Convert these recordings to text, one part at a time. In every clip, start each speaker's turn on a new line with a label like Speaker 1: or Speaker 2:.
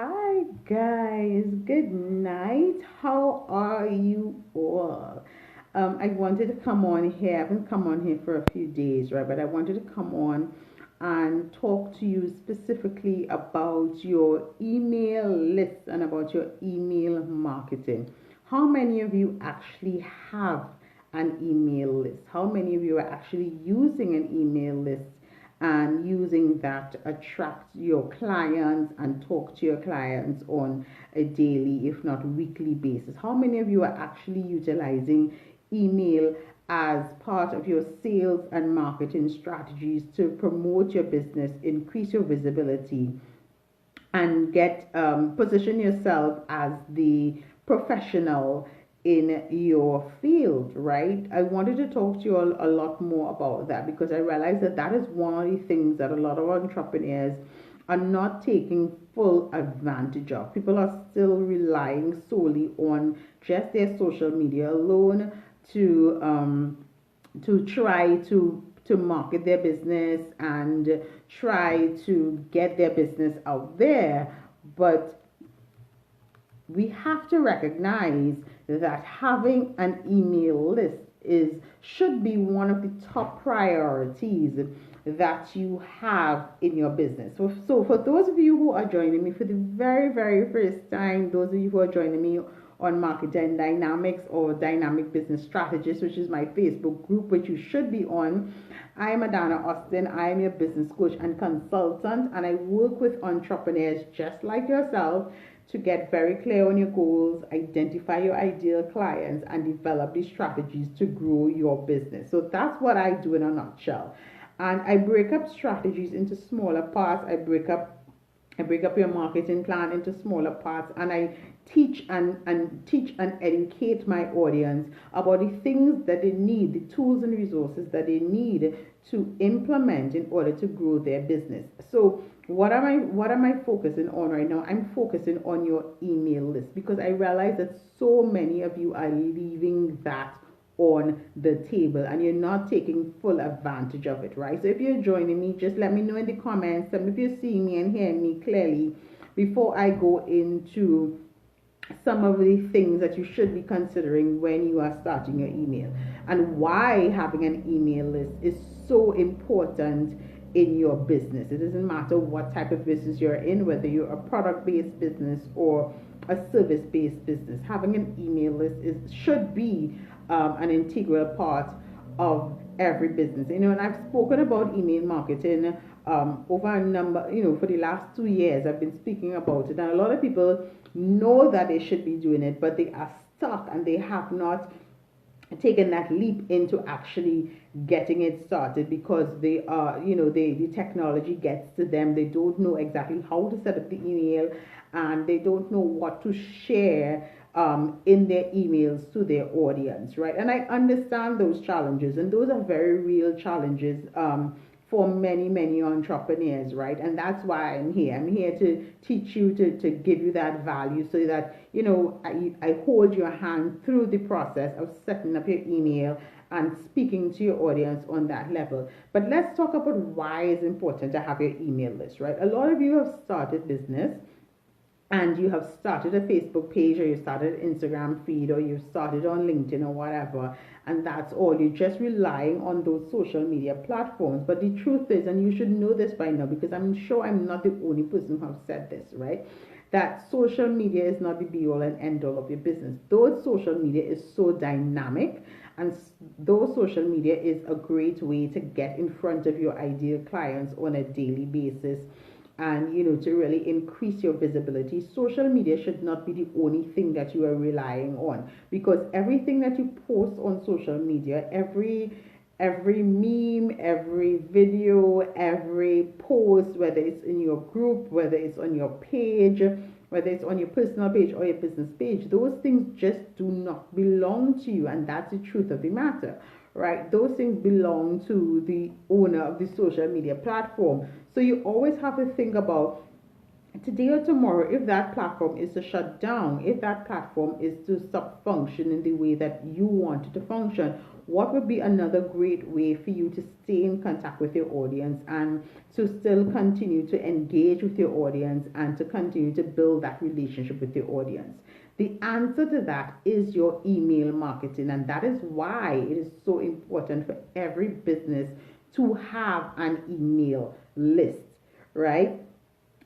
Speaker 1: Hi guys, good night. How are you all? I wanted to come on here. I haven't come on here for a few days, right? But I wanted to come on and talk to you specifically about your email list and about your email marketing. How many of you actually have an email list? How many of you are actually using an email list and using that to attract your clients and talk to your clients on a daily, if not weekly basis? How many of you are actually utilizing email as part of your sales and marketing strategies to promote your business, increase your visibility, and get position yourself as the professional in your field, right? I wanted to talk to you a lot more about that because I realize that that is one of the things that a lot of entrepreneurs are not taking full advantage of. People are still relying solely on just their social media alone to try to market their business and try to get their business out there. But we have to recognize that having an email list is should be one of the top priorities that you have in your business. So for those of you who are joining me for the very first time, those of you who are joining me on Marketing Dynamics or Dynamic Business Strategist, which is my Facebook group, which you should be on. I am Adana Austin. I am your business coach and consultant, and I work with entrepreneurs just like yourself to get very clear on your goals, identify your ideal clients, and develop these strategies to grow your business. So that's what I do in a nutshell. And I break up strategies into smaller parts. I break up your marketing plan into smaller parts, and I teach and educate my audience about the things that they need, the tools and resources that they need to implement in order to grow their business. So what am I focusing on right now? I'm focusing on your email list because I realize that so many of you are leaving that on the table and you're not taking full advantage of it, right? So if you're joining me, just let me know in the comments. If you're seeing me and hearing me clearly before I go into some of the things that you should be considering when you are starting your email and why having an email list is so important in your business. It doesn't matter what type of business you're in, whether you're a product based business or a service based business. Having an email list should be an integral part of every business. And I've spoken about email marketing over a number, for the last 2 years. I've been speaking about it, and a lot of people know that they should be doing it, but they are stuck and they have not taken that leap into actually getting it started because they are, the technology gets to them. They don't know exactly how to set up the email, and they don't know what to share in their emails to their audience, right? And I understand those challenges, and those are very real challenges for many entrepreneurs, right? And that's why I'm here. I'm here to teach you, to give you that value so that I hold your hand through the process of setting up your email and speaking to your audience on that level. But let's talk about why it's important to have your email list, right? A lot of you have started business and you have started a Facebook page, or you started an Instagram feed, or you started on LinkedIn or whatever, and that's all. You're just relying on those social media platforms. But the truth is, and you should know this by now because I'm sure I'm not the only person who have said this, right? That social media is not the be all and end all of your business. Though social media is so dynamic, and though social media is a great way to get in front of your ideal clients on a daily basis, and to really increase your visibility, social media should not be the only thing that you are relying on, because everything that you post on social media, every meme, every video, every post, whether it's in your group, whether it's on your page, whether it's on your personal page or your business page, those things just do not belong to you. And that's the truth of the matter, right? Those things belong to the owner of the social media platform. So you always have to think about today or tomorrow, if that platform is to shut down, if that platform is to stop functioning the way that you want it to function, what would be another great way for you to stay in contact with your audience and to still continue to engage with your audience and to continue to build that relationship with your audience? The answer to that is your email marketing, and that is why it is so important for every business to have an email list, right?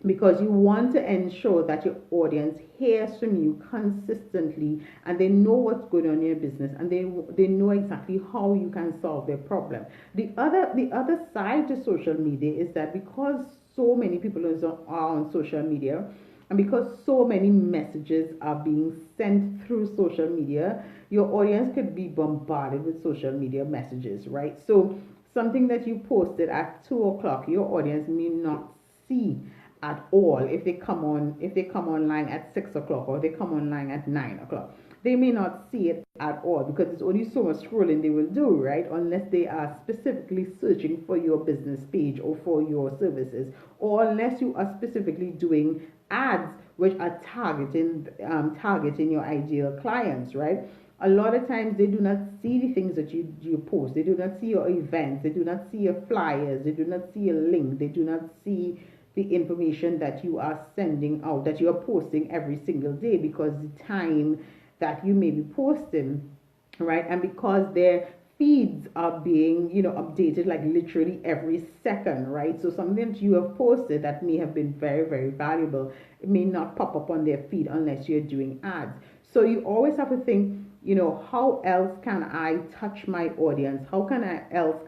Speaker 1: Because you want to ensure that your audience hears from you consistently and they know what's going on in your business and they know exactly how you can solve their problem. The other side to social media is that because so many people are on social media, and because so many messages are being sent through social media, your audience could be bombarded with social media messages, right? So something that you posted at 2 o'clock, your audience may not see at all if they come online at 6 o'clock or they come online at 9 o'clock. They may not see it at all because it's only so much scrolling they will do, right? Unless they are specifically searching for your business page or for your services, or unless you are specifically doing ads which are targeting your ideal clients, right? A lot of times they do not see the things that you post. They do not see your events. They do not see your flyers. They do not see your link. They do not see the information that you are sending out, that you are posting every single day, because the time that you may be posting, right? And because their feeds are being, updated like literally every second, right? So something that you have posted that may have been very, very valuable, it may not pop up on their feed unless you're doing ads. So you always have to think, how else can I touch my audience? Else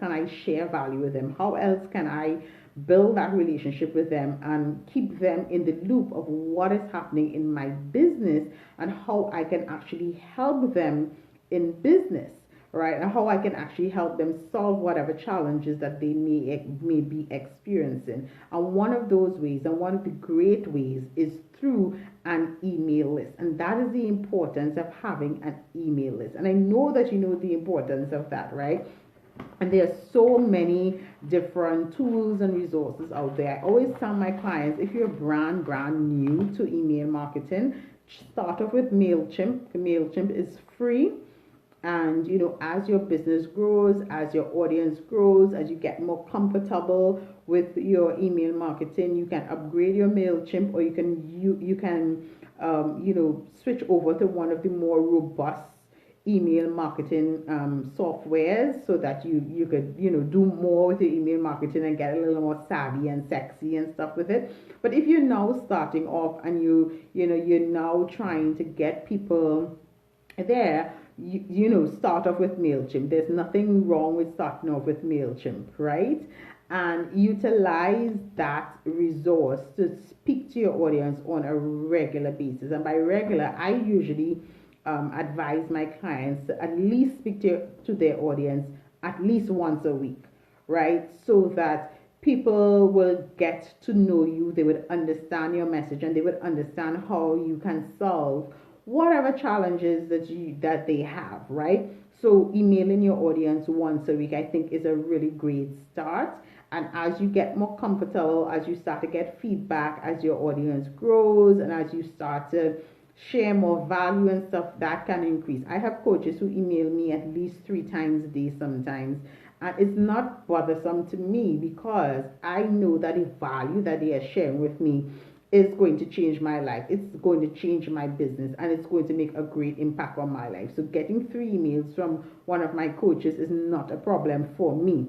Speaker 1: can I share value with them? How else can I build that relationship with them and keep them in the loop of what is happening in my business and how I can actually help them in business, right? And how I can actually help them solve whatever challenges that they may be experiencing. And one of those ways, and one of the great ways, is through an email list. And that is the importance of having an email list. And I know that you know the importance of that, right? And there are so many different tools and resources out there. I always tell my clients, if you're brand new to email marketing, start off with MailChimp. MailChimp is free. And as your business grows, as your audience grows, as you get more comfortable with your email marketing, you can upgrade your MailChimp, or you can switch over to one of the more robust email marketing softwares, so that you could do more with your email marketing and get a little more savvy and sexy and stuff with it. But if you're now starting off and you're now trying to get people there, start off with MailChimp. There's nothing wrong with starting off with MailChimp, right? And utilize that resource to speak to your audience on a regular basis. And by regular, I usually advise my clients to at least speak to their audience at least once a week, right? So that people will get to know you, they would understand your message, and they would understand how you can solve whatever challenges that they have, right? So emailing your audience once a week, I think, is a really great start. And as you get more comfortable, as you start to get feedback, as your audience grows, and as you start to share more value and stuff, that can increase. I have coaches who email me at least 3 times a day sometimes, and it's not bothersome to me because I know that the value that they are sharing with me is going to change my life. It's going to change my business, and it's going to make a great impact on my life. So getting 3 emails from one of my coaches is not a problem for me.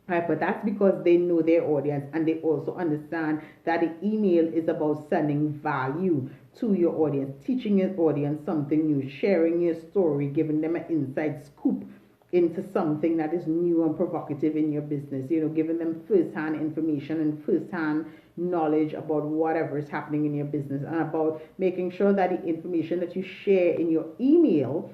Speaker 1: Right, but that's because they know their audience, and they also understand that the email is about sending value to your audience, teaching your audience something new, sharing your story, giving them an inside scoop into something that is new and provocative in your business, giving them first-hand information and first-hand knowledge about whatever is happening in your business, and about making sure that the information that you share in your email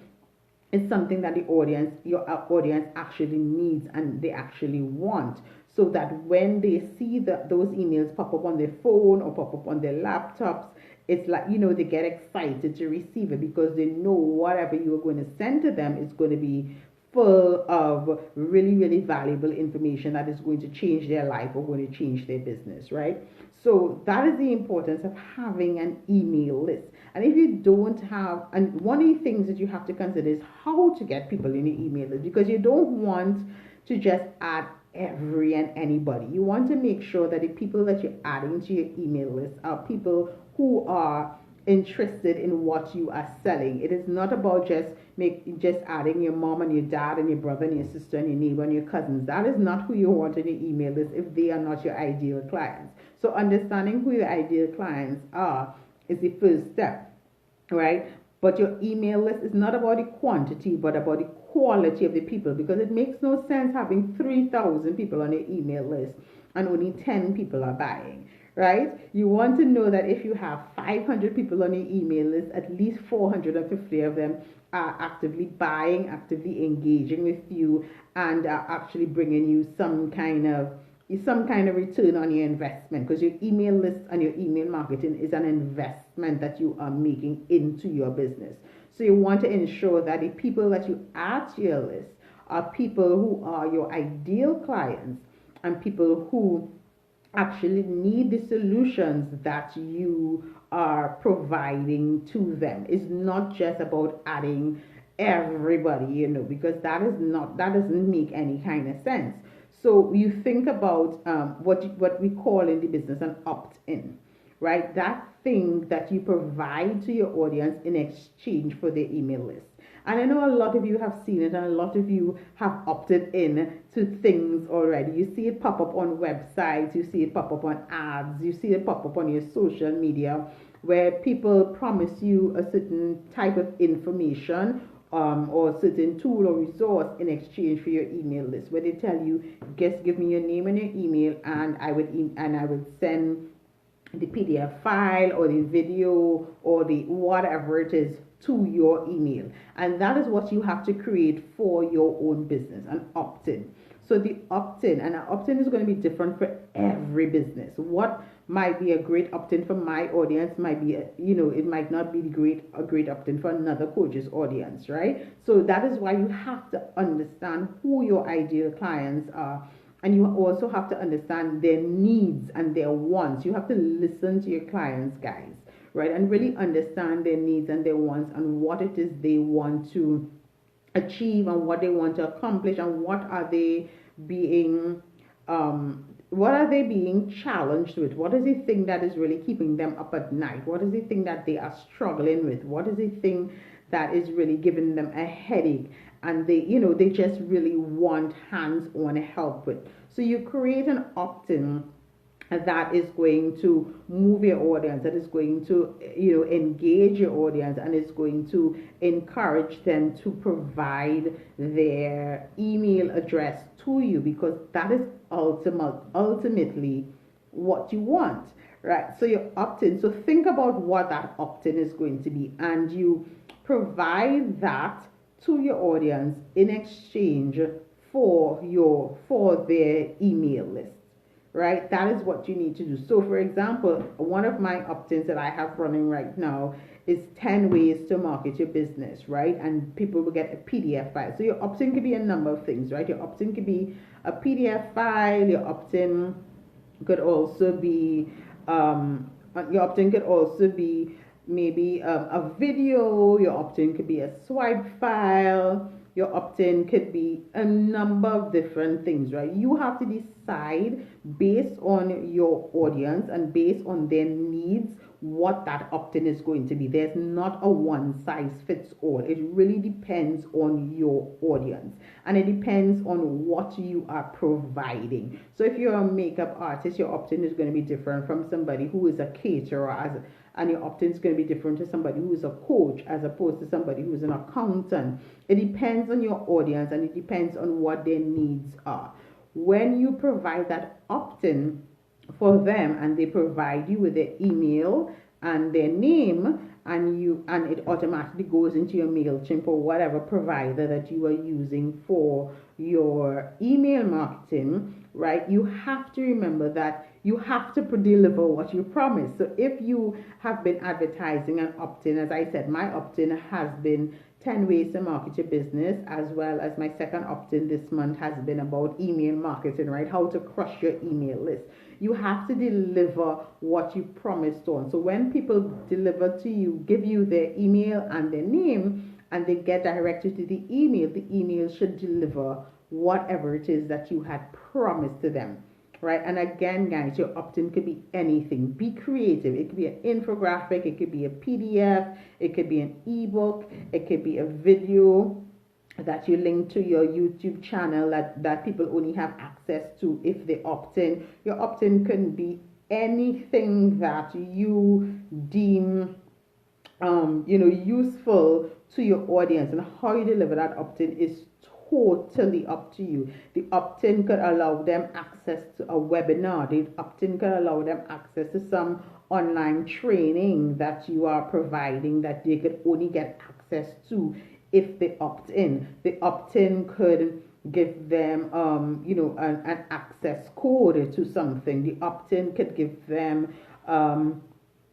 Speaker 1: is something that your audience actually needs and they actually want, so that when they see those emails pop up on their phone or pop up on their laptops, it's like, they get excited to receive it, because they know whatever you are going to send to them is going to be full of really, really valuable information that is going to change their life or going to change their business, right? So that is the importance of having an email list. And if you don't have, and one of the things that you have to consider is how to get people in your email list, because you don't want to just add every and anybody. You want to make sure that the people that you're adding to your email list are people who are interested in what you are selling. It is not about just adding your mom and your dad and your brother and your sister and your neighbor and your cousins. That is not who you want in your email list if they are not your ideal clients. So understanding who your ideal clients are is the first step, right? But your email list is not about the quantity, but about the quality of the people, because it makes no sense having 3,000 people on your email list and only 10 people are buying, right? You want to know that if you have 500 people on your email list, at least 450 of them are actively buying, actively engaging with you, and are actually bringing you some kind of return on your investment, because your email list and your email marketing is an investment that you are making into your business. So you want to ensure that the people that you add to your list are people who are your ideal clients and people who actually need the solutions that you are providing to them. It's not just about adding everybody, because that doesn't make any kind of sense. So you think about what we call in the business an opt-in, right? That thing that you provide to your audience in exchange for their email list. And I know a lot of you have seen it, and a lot of you have opted in to things already. You see it pop up on websites, you see it pop up on ads, you see it pop up on your social media, where people promise you a certain type of information, or a certain tool or resource in exchange for your email list, where they tell you, just give me your name and your email, and I would send the PDF file or the video or the whatever it is to your email. And that is what you have to create for your own business, an opt-in. So the opt-in, and an opt-in is going to be different for every business. What might be a great opt-in for my audience might be, it might not be a great opt-in for another coach's audience, right? So that is why you have to understand who your ideal clients are. And you also have to understand their needs and their wants. You have to listen to your clients, guys, right? And really understand their needs and their wants and what it is they want to achieve and what they want to accomplish, and being what are they being challenged with? What is the thing that is really keeping them up at night? What is the thing that they are struggling with? What is the thing that is really giving them a headache and they just really want hands-on help with? So you create an opt-in that is going to move your audience, that is going to engage your audience, and is going to encourage them to provide their email address to you, because that is ultimately what you want, right? So you opt in. So think about what that opt-in is going to be, and you provide that to your audience in exchange for their email list, right? That is what you need to do. So for example, one of my opt-ins that I have running right now is 10 ways to market your business, right? And people will get a PDF file. So your opt-in could be a number of things, right? Your opt-in could be a PDF file. Your opt-in could also be maybe a video. Your opt-in could be a swipe file. Your opt-in could be a number of different things, right? You have to decide based on your audience and based on their needs what that opt-in is going to be. There's not a one size fits all. It really depends on your audience, and it depends on what you are providing. So if you're a makeup artist, your opt-in is going to be different from somebody who is a caterer, and your opt-in is going to be different to somebody who is a coach as opposed to somebody who is an accountant. It depends on your audience, and it depends on what their needs are. When you provide that opt-in for them, and they provide you with their email and their name, and it automatically goes into your MailChimp or whatever provider that you are using for your email marketing, right? You have to remember that you have to deliver what you promise. So if you have been advertising an opt-in, as I said, my opt-in has been 10 ways to market your business, as well as my second opt-in this month has been about email marketing, right? How to crush your email list. You have to deliver what you promised on. So when people deliver to you, give you their email and their name, and they get directed to the email should deliver whatever it is that you had promised to them. Right, and again, guys, your opt-in could be anything. Be creative. It could be an infographic, it could be a PDF, it could be an ebook, it could be a video that you link to your YouTube channel that people only have access to if they opt in. Your opt-in can be anything that you deem useful to your audience, and how you deliver that opt-in is totally up to you. The opt-in could allow them access to a webinar. The opt-in could allow them access to some online training that you are providing that they could only get access to if they opt in. The opt-in could give them an access code to something. The opt-in could give them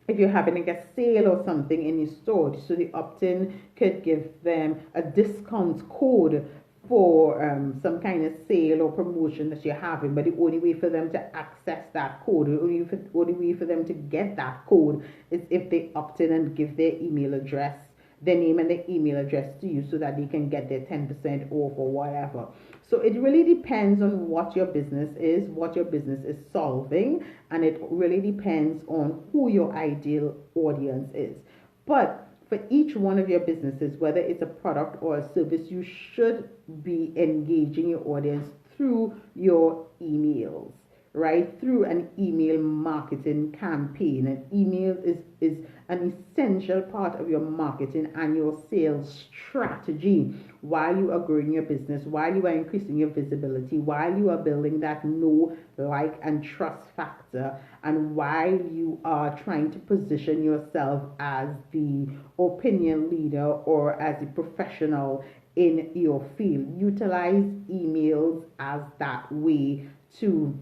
Speaker 1: if you're having like a sale or something in your store, so the opt-in could give them a discount code for some kind of sale or promotion that you're having. But the only way for them to access that code, the only way for them to get that code is if they opt in and give their email address, their name and their email address to you, so that they can get their 10% off or whatever. So it really depends on what your business is, what your business is solving, and it really depends on who your ideal audience is. But for each one of your businesses, whether it's a product or a service, you should be engaging your audience through your emails, right? Through an email marketing campaign. An email is an essential part of your marketing and your sales strategy while you are growing your business, while you are increasing your visibility, while you are building that know, like, and trust factor, and while you are trying to position yourself as the opinion leader or as a professional in your field. Utilize emails as that way to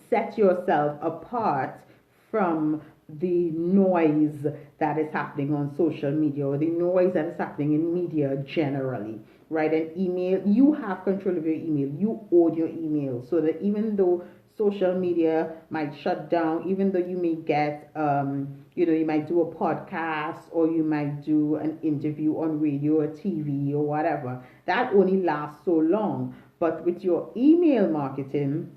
Speaker 1: set yourself apart from the noise that is happening on social media, or the noise that is happening in media generally, right? An email, you have control of your email. You own your email, so that even though social media might shut down, even though you may get you might do a podcast, or you might do an interview on radio or TV or whatever, that only lasts so long. But with your email marketing,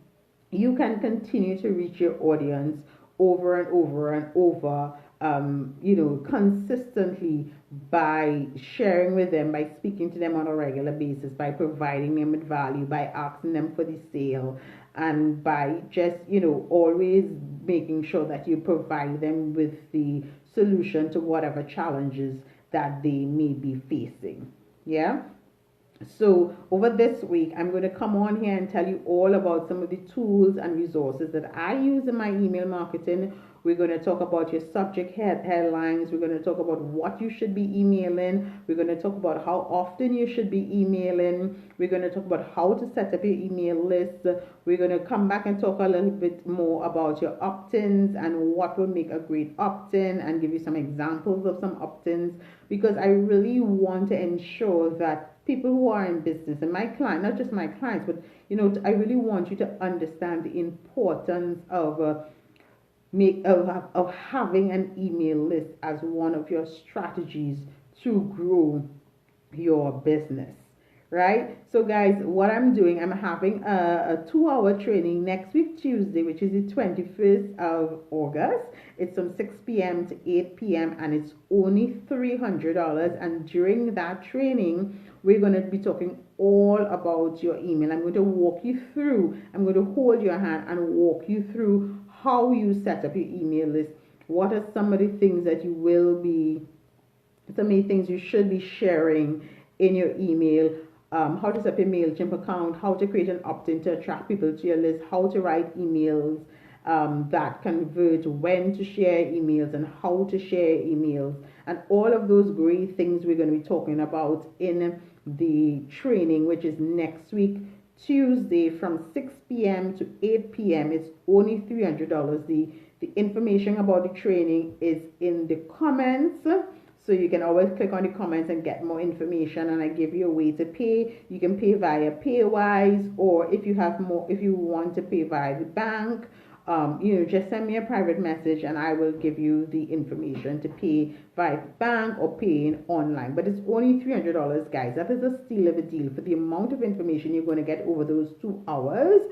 Speaker 1: you can continue to reach your audience over and over and over, consistently, by sharing with them, by speaking to them on a regular basis, by providing them with value, by asking them for the sale, and by just, always making sure that you provide them with the solution to whatever challenges that they may be facing. Yeah? So over this week, I'm going to come on here and tell you all about some of the tools and resources that I use in my email marketing. We're going to talk about your subject headlines. We're going to talk about what you should be emailing. We're going to talk about how often you should be emailing. We're going to talk about how to set up your email list. We're going to come back and talk a little bit more about your opt-ins and what will make a great opt-in, and give you some examples of some opt-ins, because I really want to ensure that people who are in business, and my client, not just my clients, but I really want you to understand the importance of having an email list as one of your strategies to grow your business, right? So guys, what I'm doing, I'm having a 2-hour training next week Tuesday, which is the 21st of August. It's from 6 p.m. to 8 p.m. and it's only $300. And during that training, we're going to be talking all about your email. I'm going to walk you through, I'm going to hold your hand and walk you through how you set up your email list. What are some of the things that you will be, so many things you should be sharing in your email, how to set up a MailChimp account, how to create an opt-in to attract people to your list, how to write emails that convert, when to share emails and how to share emails, and all of those great things we're going to be talking about in the training, which is next week Tuesday from 6 p.m. to 8 p.m. It's only $300. The information about the training is in the comments. So you can always click on the comments and get more information, and I give you a way to pay. You can pay via Paywise, or if you want to pay via the bank, just send me a private message and I will give you the information to pay via bank or paying online. But it's only $300, guys. That is a steal of a deal for the amount of information you're going to get over those 2 hours.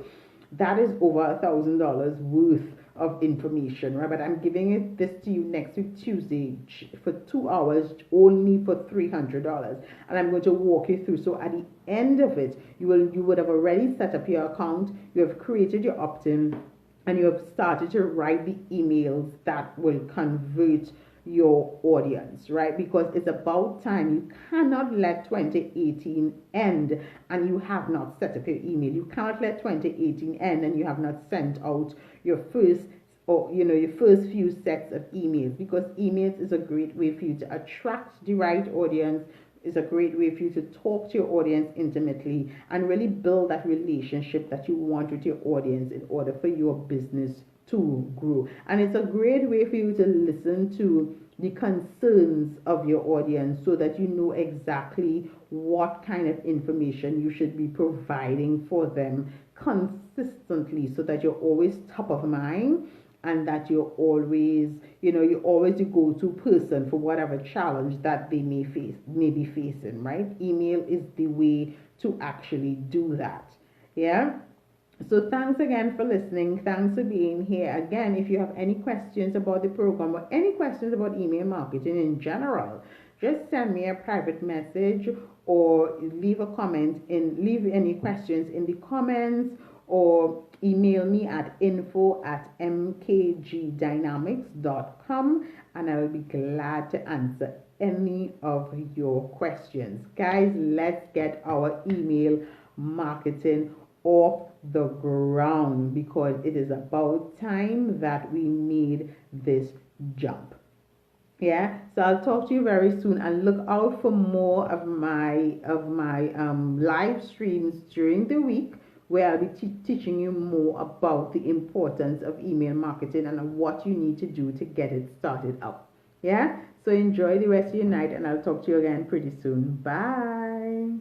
Speaker 1: That is over $1,000 worth of information, right? But I'm giving this to you next week Tuesday for 2 hours, only for $300, and I'm going to walk you through. So at the end of it, you would have already set up your account, you have created your opt-in, and you have started to write the emails that will convert your audience, right? Because it's about time. You cannot let 2018 end and you have not set up your email. You cannot let 2018 end and you have not sent out your first few sets of emails, because emails is a great way for you to attract the right audience. Is a great way for you to talk to your audience intimately and really build that relationship that you want with your audience in order for your business to grow. And it's a great way for you to listen to the concerns of your audience so that you know exactly what kind of information you should be providing for them consistently, so that you're always top of mind and that you're always, you're always the go-to person for whatever challenge that they may be facing, right? Email is the way to actually do that. Yeah. So thanks again for listening. Thanks for being here. Again, if you have any questions about the program or any questions about email marketing in general, just send me a private message or leave any questions in the comments, or email me at info@mkgdynamics.com, and I will be glad to answer any of your questions. Guys, let's get our email marketing off the ground, because it is about time that we made this jump. Yeah, so I'll talk to you very soon, and look out for more of my live streams during the week, where I'll be teaching you more about the importance of email marketing and what you need to do to get it started up. Yeah, so enjoy the rest of your night, and I'll talk to you again pretty soon. Bye.